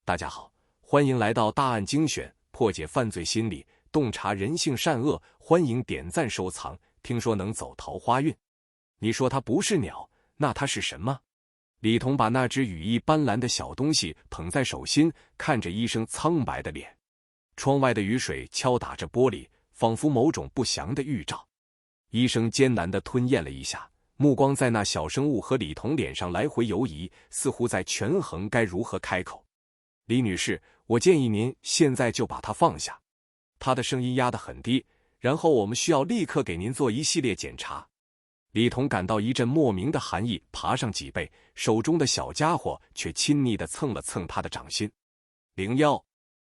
大家好，欢迎来到大案精选，破解犯罪心理，洞察人性善恶。欢迎点赞收藏。听说能走桃花运，你说它不是鸟，那它是什么？李彤把那只羽翼斑斓的小东西捧在手心，看着医生苍白的脸。窗外的雨水敲打着玻璃，仿佛某种不祥的预兆。医生艰难地吞咽了一下，目光在那小生物和李彤脸上来回游移，似乎在权衡该如何开口。李女士，我建议您现在就把它放下。他的声音压得很低，然后我们需要立刻给您做一系列检查。李彤感到一阵莫名的寒意爬上脊背，手中的小家伙却亲昵地蹭了蹭他的掌心。01，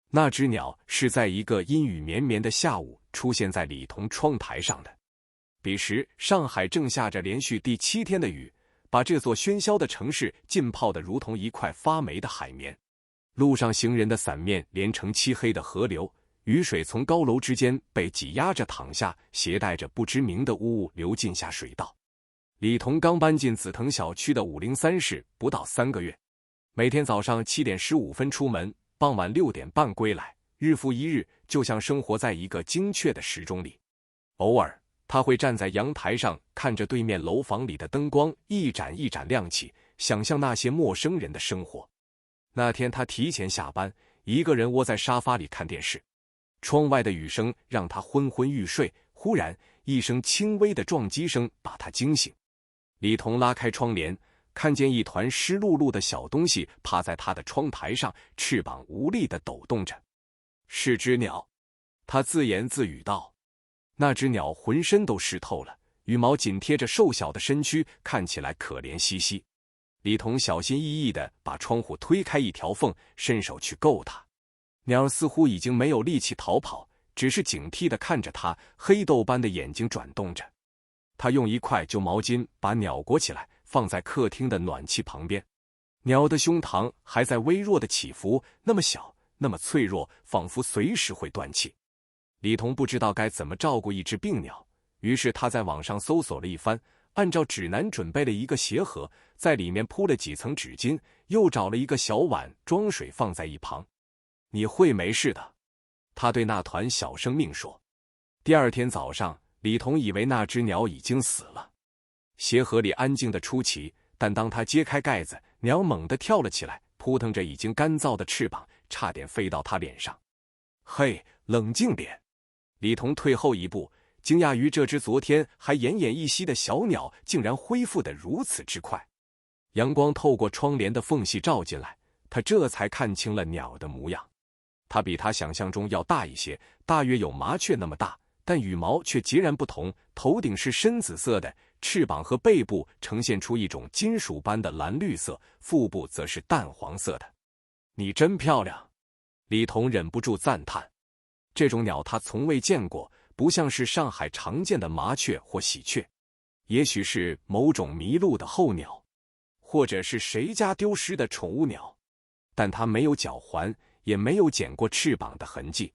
那只鸟是在一个阴雨绵绵的下午出现在李彤窗台上的。彼时上海正下着连续第7天的雨，把这座喧嚣的城市浸泡得如同一块发霉的海绵。路上行人的伞面连成漆黑的河流，雨水从高楼之间被挤压着淌下，携带着不知名的污物流进下水道。李彤刚搬进紫藤小区的503室不到3个月，每天早上7点15分出门，傍晚6点半归来，日复一日，就像生活在一个精确的时钟里。偶尔他会站在阳台上，看着对面楼房里的灯光一盏一盏亮起，想象那些陌生人的生活。那天他提前下班，一个人窝在沙发里看电视。窗外的雨声让他昏昏欲睡，忽然一声轻微的撞击声把他惊醒。李彤拉开窗帘，看见一团湿漉漉的小东西趴在他的窗台上，翅膀无力地抖动着。是只鸟，他自言自语道。那只鸟浑身都湿透了，羽毛紧贴着瘦小的身躯，看起来可怜兮兮。李彤小心翼翼地把窗户推开一条缝，伸手去够它。鸟似乎已经没有力气逃跑，只是警惕地看着他，黑豆般的眼睛转动着。他用一块旧毛巾把鸟裹起来，放在客厅的暖气旁边。鸟的胸膛还在微弱的起伏，那么小，那么脆弱，仿佛随时会断气。李彤不知道该怎么照顾一只病鸟，于是他在网上搜索了一番，按照指南准备了一个鞋盒，在里面铺了几层纸巾，又找了一个小碗装水放在一旁。你会没事的，他对那团小生命说。第二天早上，李彤以为那只鸟已经死了。鞋盒里安静的出奇，但当他揭开盖子，鸟猛地跳了起来，扑腾着已经干燥的翅膀，差点飞到他脸上。嘿，冷静点！李彤退后一步，惊讶于这只昨天还奄奄一息的小鸟竟然恢复得如此之快。阳光透过窗帘的缝隙照进来，他这才看清了鸟的模样。它比他想象中要大一些，大约有麻雀那么大，但羽毛却截然不同，头顶是深紫色的，翅膀和背部呈现出一种金属般的蓝绿色，腹部则是淡黄色的。你真漂亮，李彤忍不住赞叹。这种鸟他从未见过，不像是上海常见的麻雀或喜鹊，也许是某种迷路的候鸟，或者是谁家丢失的宠物鸟，但它没有脚环，也没有剪过翅膀的痕迹。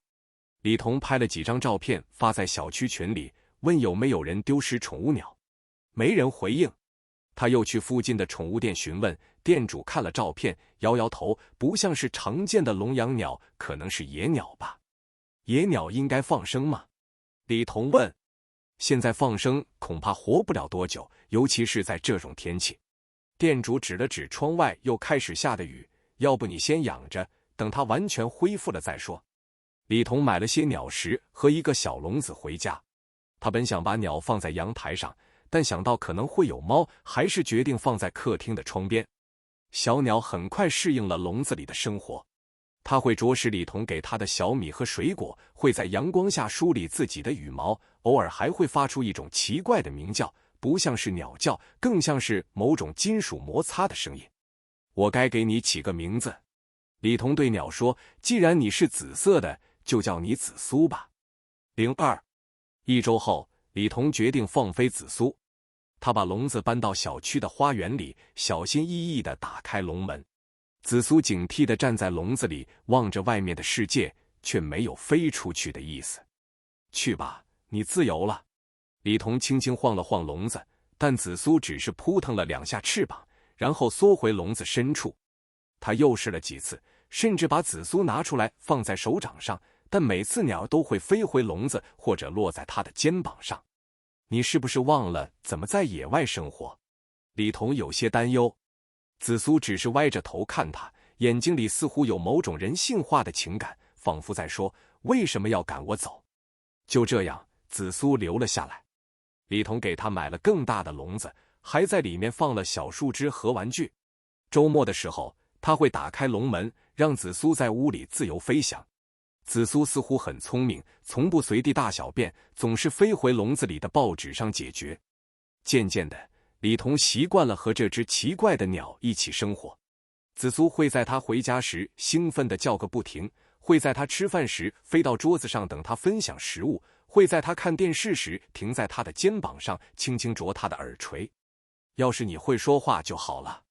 李彤拍了几张照片发在小区群里，问有没有人丢失宠物鸟，没人回应。他又去附近的宠物店询问，店主看了照片，摇摇头，不像是常见的笼养鸟，可能是野鸟吧。野鸟应该放生吗？李彤问。现在放生恐怕活不了多久，尤其是在这种天气。店主指了指窗外又开始下的雨，要不你先养着，等它完全恢复了再说。李彤买了些鸟食和一个小笼子回家。他本想把鸟放在阳台上，但想到可能会有猫，还是决定放在客厅的窗边。小鸟很快适应了笼子里的生活。它会啄食李彤给它的小米和水果，会在阳光下梳理自己的羽毛，偶尔还会发出一种奇怪的鸣叫，不像是鸟叫，更像是某种金属摩擦的声音。我该给你起个名字。李彤对鸟说，既然你是紫色的，就叫你紫苏吧。02，一周后，李彤决定放飞紫苏。他把笼子搬到小区的花园里，小心翼翼地打开笼门。紫苏警惕地站在笼子里，望着外面的世界，却没有飞出去的意思。去吧，你自由了。李彤轻轻晃了晃笼子，但紫苏只是扑腾了2下翅膀，然后缩回笼子深处。他又试了几次，甚至把紫苏拿出来放在手掌上，但每次鸟都会飞回笼子或者落在他的肩膀上。你是不是忘了怎么在野外生活？李彤有些担忧。紫苏只是歪着头看他，眼睛里似乎有某种人性化的情感，仿佛在说：为什么要赶我走？就这样，紫苏留了下来。李彤给他买了更大的笼子，还在里面放了小树枝和玩具。周末的时候，他会打开笼门，让紫苏在屋里自由飞翔。紫苏似乎很聪明，从不随地大小便，总是飞回笼子里的报纸上解决。渐渐的，李彤习惯了和这只奇怪的鸟一起生活。紫苏会在他回家时兴奋地叫个不停，会在他吃饭时飞到桌子上等他分享食物，会在他看电视时停在他的肩膀上轻轻啄他的耳垂。要是你会说话就好了，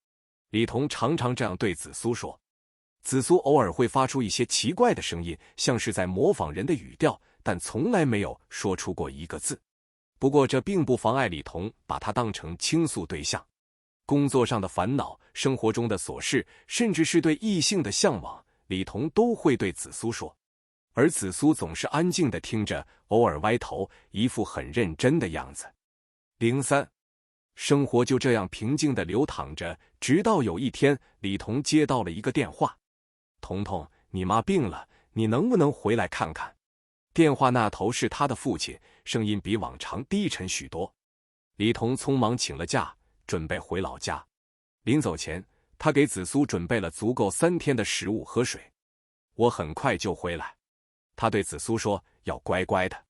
李彤常常这样对紫苏说。紫苏偶尔会发出一些奇怪的声音，像是在模仿人的语调，但从来没有说出过一个字。不过这并不妨碍李彤把他当成倾诉对象。工作上的烦恼，生活中的琐事，甚至是对异性的向往，李彤都会对紫苏说。而紫苏总是安静地听着，偶尔歪头，一副很认真的样子。03，生活就这样平静地流淌着，直到有一天，李彤接到了一个电话。彤彤，你妈病了，你能不能回来看看？电话那头是他的父亲，声音比往常低沉许多。李彤匆忙请了假，准备回老家。临走前，他给紫苏准备了足够3天的食物和水。我很快就回来，他对紫苏说，要乖乖的。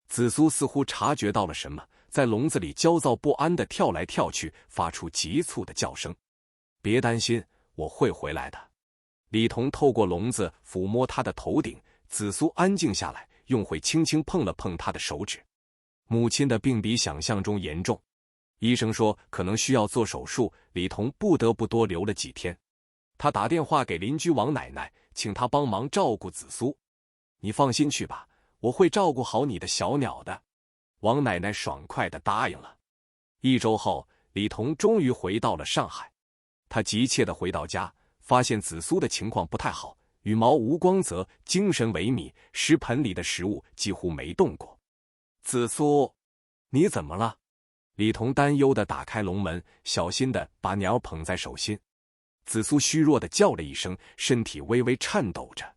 紫苏似乎察觉到了什么，在笼子里焦躁不安地跳来跳去，发出急促的叫声。别担心，我会回来的。李彤透过笼子抚摸他的头顶，紫苏安静下来，用喙轻轻碰了碰他的手指。母亲的病比想象中严重，医生说可能需要做手术，李彤不得不多留了几天。他打电话给邻居王奶奶，请她帮忙照顾紫苏。你放心去吧，我会照顾好你的小鸟的。王奶奶爽快地答应了。1周后，李彤终于回到了上海。他急切地回到家，发现紫苏的情况不太好，羽毛无光泽，精神萎靡，食盆里的食物几乎没动过。紫苏，你怎么了？李彤担忧地打开笼门，小心地把鸟捧在手心。紫苏虚弱地叫了一声，身体微微颤抖着。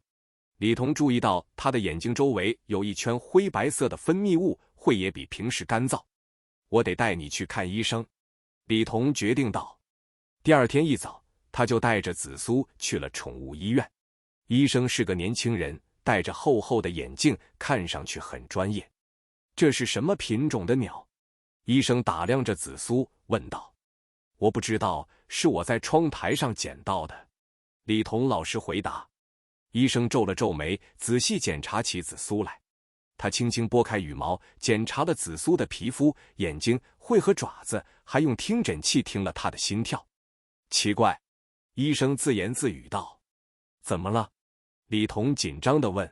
李彤注意到他的眼睛周围有一圈灰白色的分泌物，会也比平时干燥。我得带你去看医生，李彤决定道。第2天一早，他就带着紫苏去了宠物医院。医生是个年轻人，戴着厚厚的眼镜，看上去很专业。这是什么品种的鸟？医生打量着紫苏，问道。我不知道，是我在窗台上捡到的。李彤老实回答。医生皱了皱眉，仔细检查起紫苏来。他轻轻拨开羽毛，检查了紫苏的皮肤、眼睛、喙和爪子，还用听诊器听了他的心跳。奇怪，医生自言自语道。怎么了？李彤紧张地问。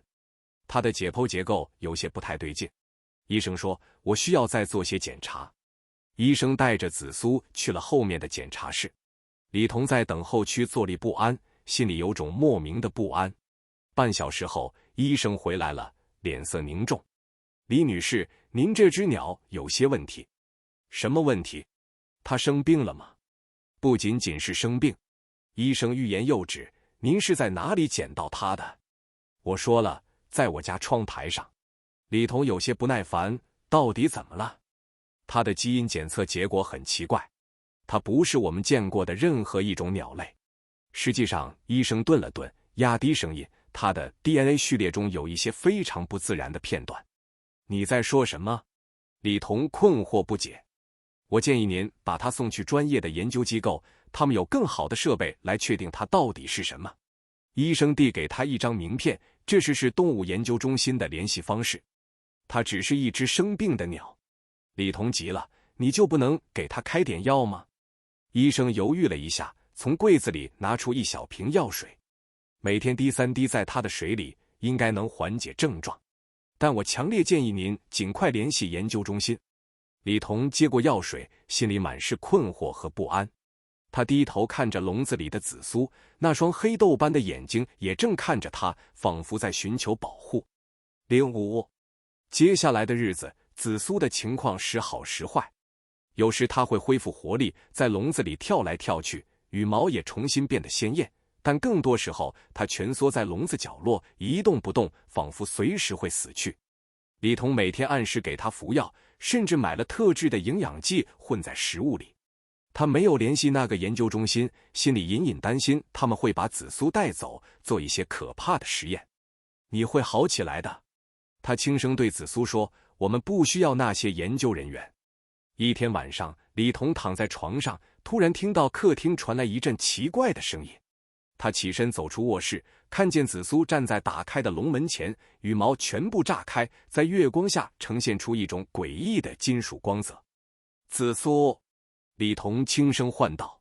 他的解剖结构有些不太对劲。医生说，我需要再做些检查。医生带着紫苏去了后面的检查室。李彤在等候区坐立不安，心里有种莫名的不安。半小时后，医生回来了，脸色凝重。李女士，您这只鸟有些问题。什么问题？它生病了吗？不仅仅是生病，医生欲言又止。您是在哪里捡到它的？我说了，在我家窗台上。李彤有些不耐烦，到底怎么了？它的基因检测结果很奇怪，它不是我们见过的任何一种鸟类。实际上，医生顿了顿，压低声音，它的 DNA 序列中有一些非常不自然的片段。你在说什么？李彤困惑不解。我建议您把它送去专业的研究机构，他们有更好的设备来确定它到底是什么。医生递给他一张名片，这是动物研究中心的联系方式。它只是一只生病的鸟。李彤急了，你就不能给它开点药吗？医生犹豫了一下，从柜子里拿出一小瓶药水，每天滴3滴在它的水里，应该能缓解症状。但我强烈建议您尽快联系研究中心。李彤接过药水，心里满是困惑和不安。他低头看着笼子里的紫苏，那双黑豆般的眼睛也正看着他，仿佛在寻求保护。05。接下来的日子，紫苏的情况时好时坏。有时它会恢复活力，在笼子里跳来跳去，羽毛也重新变得鲜艳，但更多时候，它蜷缩在笼子角落，一动不动，仿佛随时会死去。李彤每天按时给它服药，甚至买了特制的营养剂混在食物里。他没有联系那个研究中心，心里隐隐担心他们会把紫苏带走，做一些可怕的实验。你会好起来的，他轻声对紫苏说，我们不需要那些研究人员。一天晚上，李彤躺在床上，突然听到客厅传来一阵奇怪的声音。他起身走出卧室，看见紫苏站在打开的笼门前，羽毛全部炸开，在月光下呈现出一种诡异的金属光泽。紫苏，李彤轻声唤道。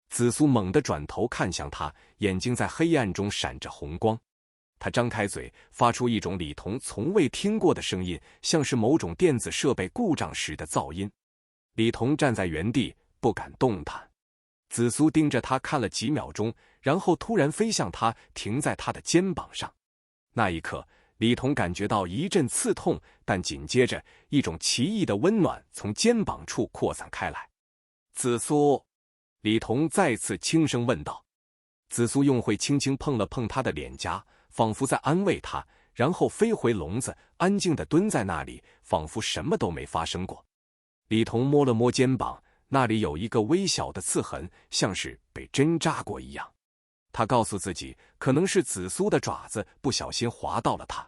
紫苏猛地转头看向他，眼睛在黑暗中闪着红光。他张开嘴，发出一种李彤从未听过的声音，像是某种电子设备故障时的噪音。李彤站在原地，不敢动弹。紫苏盯着他看了几秒钟，然后突然飞向他，停在他的肩膀上。那一刻，李彤感觉到一阵刺痛，但紧接着一种奇异的温暖从肩膀处扩散开来。紫苏，李彤再次轻声问道。紫苏用喙轻轻碰了碰他的脸颊，仿佛在安慰他，然后飞回笼子，安静地蹲在那里，仿佛什么都没发生过。李彤摸了摸肩膀，那里有一个微小的刺痕，像是被针扎过一样。他告诉自己，可能是紫苏的爪子不小心划到了他。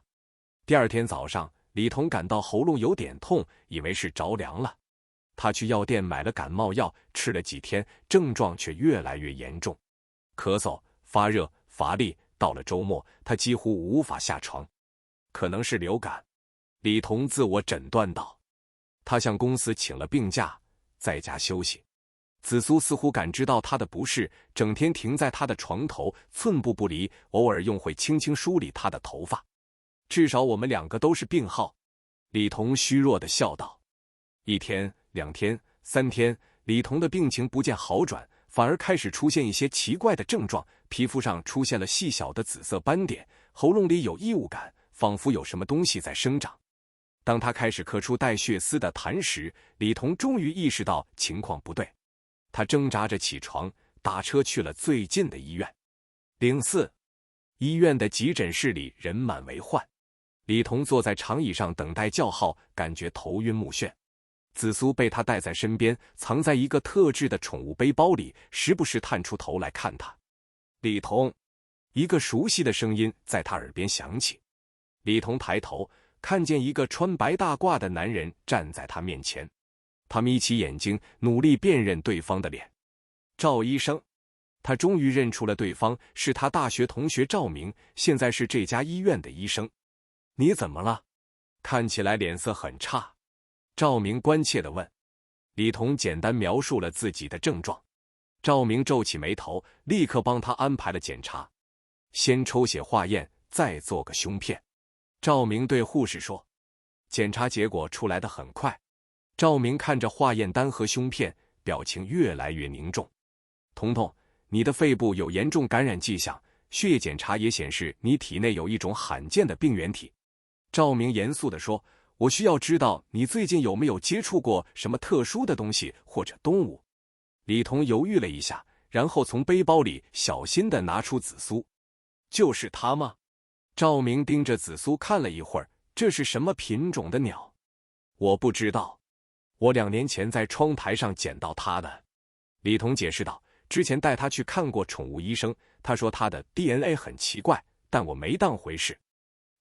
第二天早上，李彤感到喉咙有点痛，以为是着凉了。他去药店买了感冒药，吃了几天，症状却越来越严重，咳嗽、发热、乏力，到了周末，他几乎无法下床。可能是流感，李彤自我诊断道。他向公司请了病假，在家休息。紫苏似乎感知到他的不适，整天停在他的床头，寸步不离，偶尔用会轻轻梳理他的头发。至少我们两个都是病号，李彤虚弱地笑道。1天、2天、3天，李彤的病情不见好转，反而开始出现一些奇怪的症状，皮肤上出现了细小的紫色斑点，喉咙里有异物感，仿佛有什么东西在生长。当他开始咳出带血丝的痰时，李彤终于意识到情况不对。他挣扎着起床，打车去了最近的医院。04。医院的急诊室里人满为患，李彤坐在长椅上等待叫号，感觉头晕目眩。紫苏被他带在身边，藏在一个特制的宠物背包里，时不时探出头来看他。李彤，一个熟悉的声音在他耳边响起。李彤抬头，看见一个穿白大褂的男人站在他面前。他眯起眼睛，努力辨认对方的脸。赵医生，他终于认出了对方，是他大学同学赵明，现在是这家医院的医生。你怎么了？看起来脸色很差。赵明关切地问。李彤简单描述了自己的症状。赵明皱起眉头，立刻帮他安排了检查。先抽血化验，再做个胸片。赵明对护士说。检查结果出来得很快。赵明看着化验单和胸片，表情越来越凝重。彤彤，你的肺部有严重感染迹象，血液检查也显示你体内有一种罕见的病原体。赵明严肃地说，我需要知道你最近有没有接触过什么特殊的东西或者动物。李彤犹豫了一下，然后从背包里小心地拿出紫苏。就是它吗？赵明盯着紫苏看了一会儿，这是什么品种的鸟？我不知道，我2年前在窗台上捡到它的。李彤解释道，之前带他去看过宠物医生，他说他的 DNA 很奇怪，但我没当回事。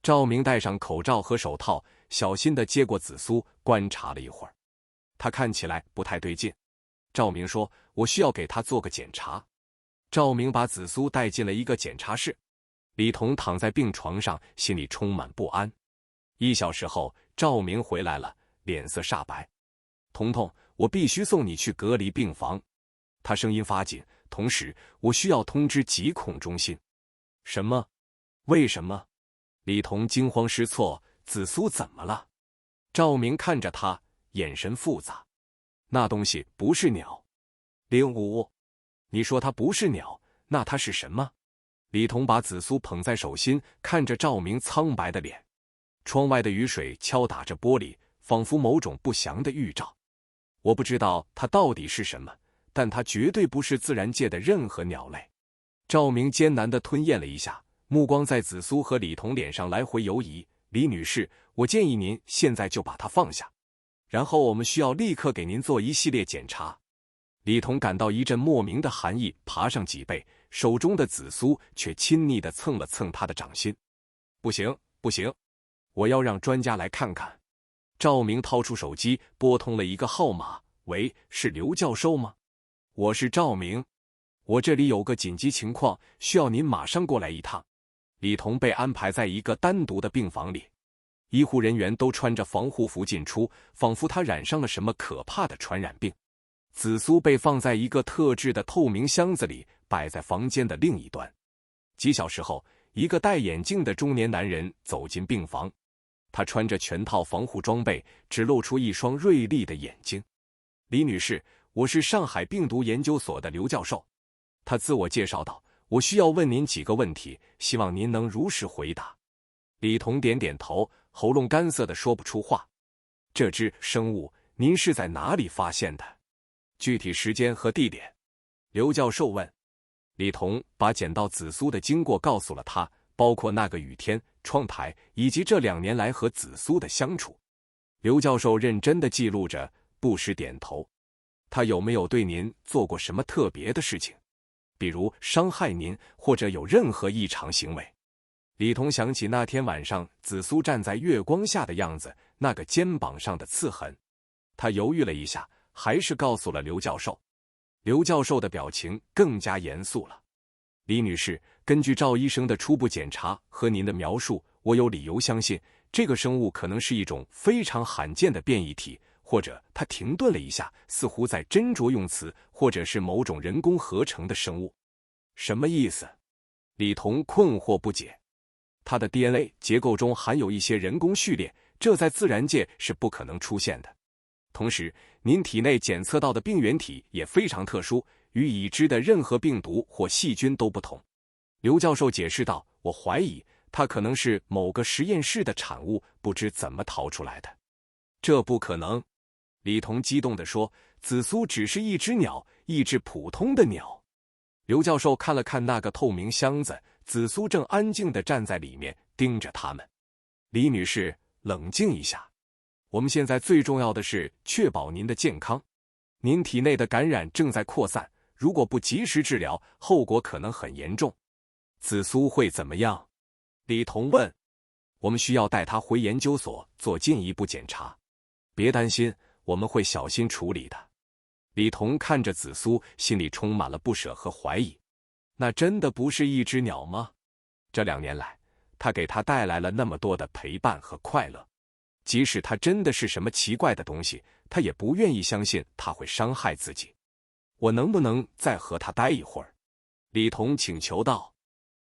赵明戴上口罩和手套，小心地接过紫苏，观察了一会儿。他看起来不太对劲。赵明说，我需要给他做个检查。赵明把紫苏带进了一个检查室。李彤躺在病床上，心里充满不安。1小时后，赵明回来了，脸色煞白。彤彤，我必须送你去隔离病房。他声音发紧，同时我需要通知疾控中心。什么？为什么？李彤惊慌失措，紫苏怎么了？赵明看着他，眼神复杂。那东西不是鸟。05。你说它不是鸟，那它是什么？李彤把紫苏捧在手心，看着赵明苍白的脸。窗外的雨水敲打着玻璃，仿佛某种不祥的预兆。我不知道它到底是什么，但它绝对不是自然界的任何鸟类。赵明艰难地吞咽了一下，目光在紫苏和李彤脸上来回游移。李女士，我建议您现在就把它放下，然后我们需要立刻给您做一系列检查。李彤感到一阵莫名的寒意爬上脊背，手中的紫苏却亲昵地蹭了蹭他的掌心。不行，不行，我要让专家来看看。赵明掏出手机，拨通了一个号码。喂，是刘教授吗？我是赵明，我这里有个紧急情况，需要您马上过来一趟。李彤被安排在一个单独的病房里，医护人员都穿着防护服进出，仿佛他染上了什么可怕的传染病。紫苏被放在一个特制的透明箱子里，摆在房间的另一端。几小时后，一个戴眼镜的中年男人走进病房，他穿着全套防护装备，只露出一双锐利的眼睛。李女士，我是上海病毒研究所的刘教授。他自我介绍道，我需要问您几个问题，希望您能如实回答。李彤点点头，喉咙干涩的说不出话。这只生物，您是在哪里发现的？具体时间和地点？刘教授问。李彤把捡到紫苏的经过告诉了他，包括那个雨天、窗台，以及这2年来和紫苏的相处。刘教授认真地记录着，不时点头。他有没有对您做过什么特别的事情？比如伤害您，或者有任何异常行为？李彤想起那天晚上紫苏站在月光下的样子，那个肩膀上的刺痕。他犹豫了一下，还是告诉了刘教授。刘教授的表情更加严肃了。李女士，根据赵医生的初步检查和您的描述，我有理由相信这个生物可能是一种非常罕见的变异体，或者他停顿了一下，似乎在斟酌用词，或者是某种人工合成的生物。什么意思？李彤困惑不解。它的 DNA 结构中含有一些人工序列，这在自然界是不可能出现的。同时，您体内检测到的病原体也非常特殊，与已知的任何病毒或细菌都不同。刘教授解释道，我怀疑它可能是某个实验室的产物，不知怎么逃出来的。这不可能！李彤激动地说，紫苏只是一只鸟，一只普通的鸟。刘教授看了看那个透明箱子，紫苏正安静地站在里面，盯着他们。李女士，冷静一下。我们现在最重要的是确保您的健康。您体内的感染正在扩散，如果不及时治疗，后果可能很严重。紫苏会怎么样？李彤问。我们需要带她回研究所做进一步检查。别担心，我们会小心处理的。李彤看着紫苏，心里充满了不舍和怀疑。那真的不是一只鸟吗？这2年来，它给他带来了那么多的陪伴和快乐。即使它真的是什么奇怪的东西，他也不愿意相信它会伤害自己。我能不能再和他待一会儿？李彤请求道。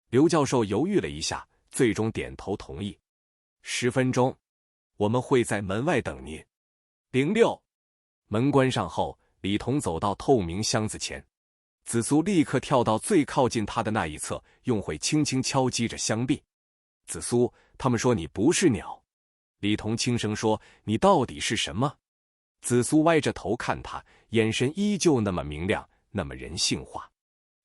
刘教授犹豫了一下，最终点头同意。10分钟，我们会在门外等您。06。门关上后，李彤走到透明箱子前，紫苏立刻跳到最靠近他的那一侧，用喙轻轻敲击着箱壁。紫苏，他们说你不是鸟。李彤轻声说，你到底是什么？紫苏歪着头看他，眼神依旧那么明亮，那么人性化。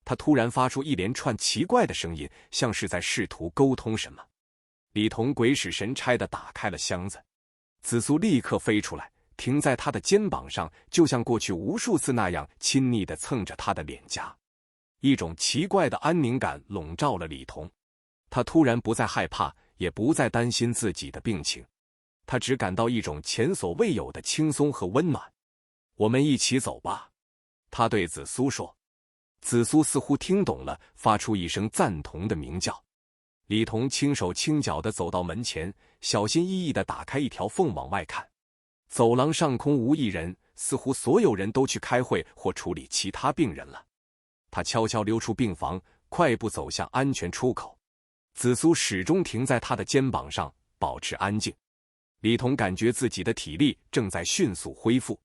他突然发出一连串奇怪的声音，像是在试图沟通什么。李彤鬼使神差地打开了箱子，紫苏立刻飞出来，停在他的肩膀上，就像过去无数次那样亲昵地蹭着他的脸颊。一种奇怪的安宁感笼罩了李彤，他突然不再害怕，也不再担心自己的病情。他只感到一种前所未有的轻松和温暖。我们一起走吧，他对紫苏说。紫苏似乎听懂了，发出一声赞同的鸣叫。李彤轻手轻脚地走到门前，小心翼翼地打开一条缝往外看。走廊上空无一人，似乎所有人都去开会或处理其他病人了。他悄悄溜出病房，快步走向安全出口。紫苏始终停在他的肩膀上，保持安静。李彤感觉自己的体力正在迅速恢复，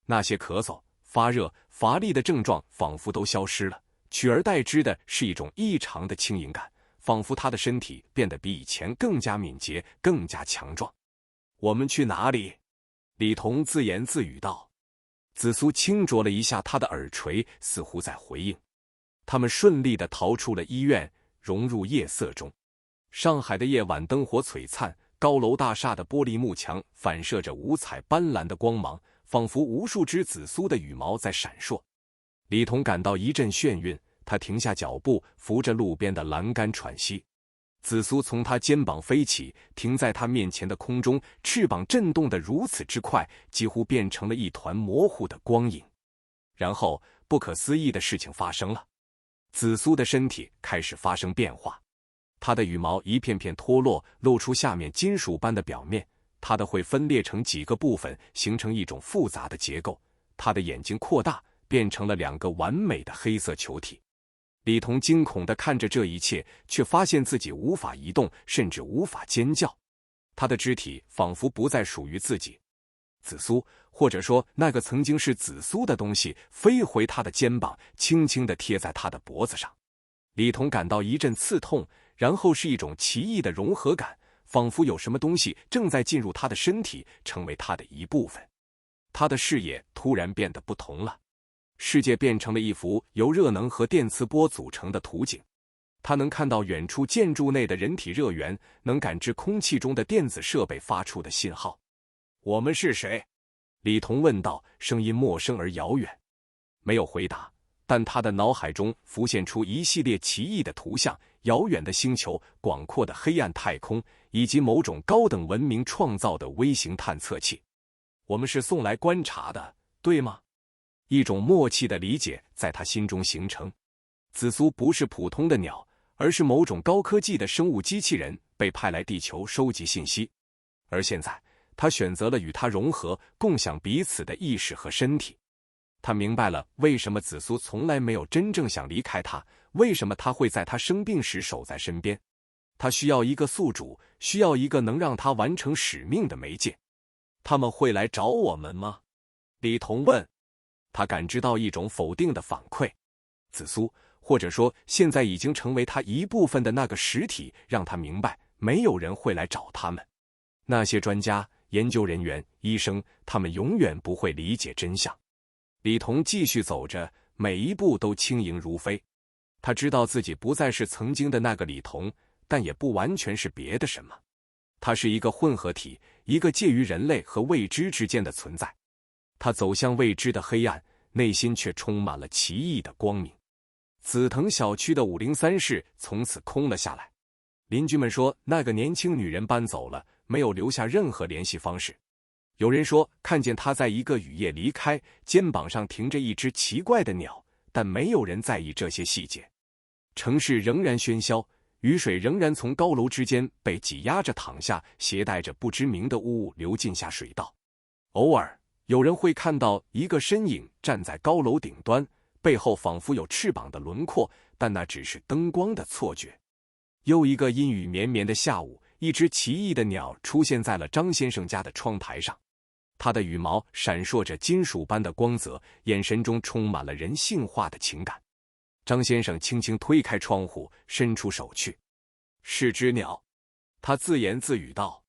那些咳嗽、发热、乏力的症状仿佛都消失了，取而代之的是一种异常的轻盈感，仿佛他的身体变得比以前更加敏捷、更加强壮。我们去哪里？李彤自言自语道。紫苏轻啄了一下他的耳垂，似乎在回应。他们顺利地逃出了医院，融入夜色中。上海的夜晚灯火璀璨，高楼大厦的玻璃幕墙反射着五彩斑斓的光芒，仿佛无数只紫苏的羽毛在闪烁。李彤感到一阵眩晕，他停下脚步，扶着路边的栏杆喘息。紫苏从他肩膀飞起，停在他面前的空中，翅膀震动得如此之快，几乎变成了一团模糊的光影。然后，不可思议的事情发生了，紫苏的身体开始发生变化，它的羽毛一片片脱落，露出下面金属般的表面，它的喙分裂成几个部分，形成一种复杂的结构，它的眼睛扩大，变成了2个完美的黑色球体。李彤惊恐地看着这一切，却发现自己无法移动，甚至无法尖叫。他的肢体仿佛不再属于自己。紫苏，或者说那个曾经是紫苏的东西，飞回他的肩膀，轻轻地贴在他的脖子上。李彤感到一阵刺痛，然后是一种奇异的融合感，仿佛有什么东西正在进入他的身体，成为他的一部分。他的视野突然变得不同了。世界变成了一幅由热能和电磁波组成的图景，他能看到远处建筑内的人体热源，能感知空气中的电子设备发出的信号。我们是谁？李彤问道，声音陌生而遥远。没有回答，但他的脑海中浮现出一系列奇异的图像，遥远的星球、广阔的黑暗太空，以及某种高等文明创造的微型探测器。我们是送来观察的，对吗？一种默契的理解在他心中形成。紫苏不是普通的鸟，而是某种高科技的生物机器人，被派来地球收集信息。而现在，他选择了与它融合，共享彼此的意识和身体。他明白了为什么紫苏从来没有真正想离开他，为什么他会在他生病时守在身边。他需要一个宿主，需要一个能让他完成使命的媒介。他们会来找我们吗？李彤问。他感知到一种否定的反馈。紫苏，或者说现在已经成为他一部分的那个实体，让他明白没有人会来找他们。那些专家、研究人员、医生，他们永远不会理解真相。李彤继续走着，每一步都轻盈如飞。他知道自己不再是曾经的那个李彤，但也不完全是别的什么。他是一个混合体，一个介于人类和未知之间的存在。他走向未知的黑暗，内心却充满了奇异的光明。紫藤小区的503室从此空了下来。邻居们说，那个年轻女人搬走了，没有留下任何联系方式。有人说看见她在一个雨夜离开，肩膀上停着一只奇怪的鸟，但没有人在意这些细节。城市仍然喧嚣，雨水仍然从高楼之间被挤压着淌下，携带着不知名的污物流进下水道。偶尔有人会看到一个身影站在高楼顶端，背后仿佛有翅膀的轮廓，但那只是灯光的错觉。又一个阴雨绵绵的下午，一只奇异的鸟出现在了张先生家的窗台上。它的羽毛闪烁着金属般的光泽，眼神中充满了人性化的情感。张先生轻轻推开窗户，伸出手去。是只鸟，他自言自语道。